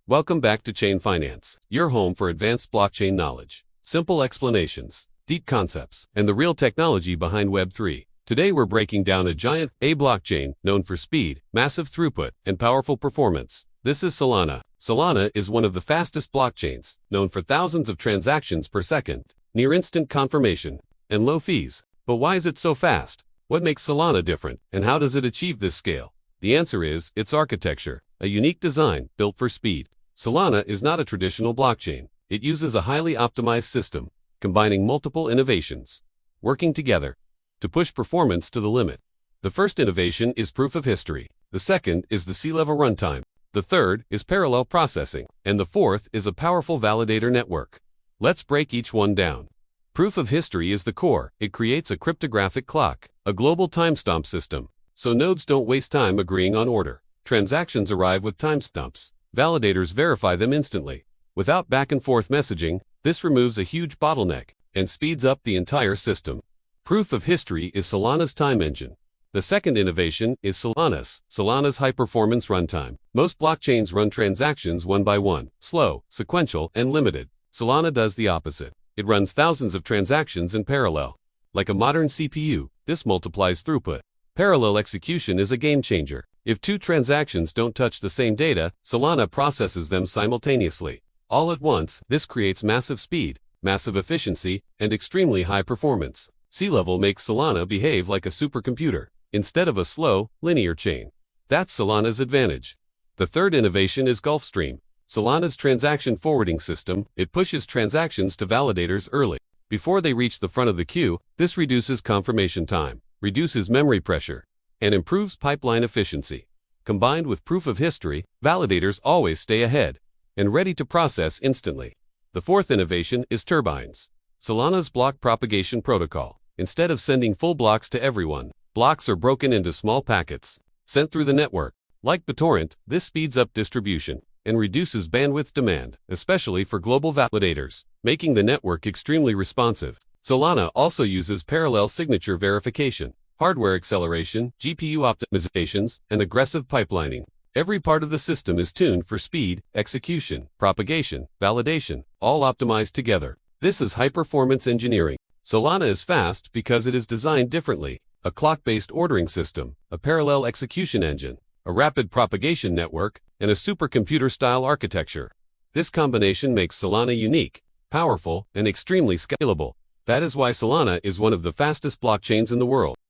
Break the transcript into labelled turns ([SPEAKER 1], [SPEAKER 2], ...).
[SPEAKER 1] Welcome back to ChainFinance, your home for advanced blockchain knowledge, simple explanations, deep concepts, and the real technology behind Web3. Today we're breaking down a giant blockchain known for speed, massive throughput, and powerful performance. This is Solana. Solana is one of the fastest blockchains, known for thousands of transactions per second, near instant confirmation, and low fees. But why is it so fast? What makes Solana different, and how does it achieve this scale? The answer is its architecture, a unique design built for speed. Solana is not a traditional blockchain. It uses a highly optimized system, combining multiple innovations, working together to push performance to the limit. The first innovation is proof of history. The second is the Sealevel runtime. The third is parallel processing. And the fourth is a powerful validator network. Let's break each one down. Proof of history is the core. It creates a cryptographic clock, a global timestamp system, so nodes don't waste time agreeing on order. Transactions arrive with timestamps. Validators verify them instantly. Without back-and-forth messaging, this removes a huge bottleneck and speeds up the entire system. Proof of history is Solana's time engine. The second innovation is Solana's high-performance runtime. Most blockchains run transactions one by one, slow, sequential, and limited. Solana does the opposite. It runs thousands of transactions in parallel. Like a modern CPU, this multiplies throughput. Parallel execution is a game changer. If two transactions don't touch the same data, Solana processes them simultaneously. All at once, this creates massive speed, massive efficiency, and extremely high performance. Sealevel makes Solana behave like a supercomputer, instead of a slow, linear chain. That's Solana's advantage. The third innovation is Gulfstream. Solana's transaction forwarding system. It pushes transactions to validators early, before they reach the front of the queue. This reduces confirmation time, reduces memory pressure, and improves pipeline efficiency. Combined with proof of history, validators always stay ahead and ready to process instantly. The fourth innovation is Turbines. Solana's block propagation protocol. Instead of sending full blocks to everyone, blocks are broken into small packets, sent through the network. Like BitTorrent, this speeds up distribution and reduces bandwidth demand, especially for global validators, making the network extremely responsive. Solana also uses parallel signature verification, hardware acceleration, GPU optimizations, and aggressive pipelining. Every part of the system is tuned for speed, execution, propagation, validation, all optimized together. This is high-performance engineering. Solana is fast because it is designed differently. A clock-based ordering system, a parallel execution engine, a rapid propagation network, and a supercomputer-style architecture. This combination makes Solana unique, powerful, and extremely scalable. That is why Solana is one of the fastest blockchains in the world.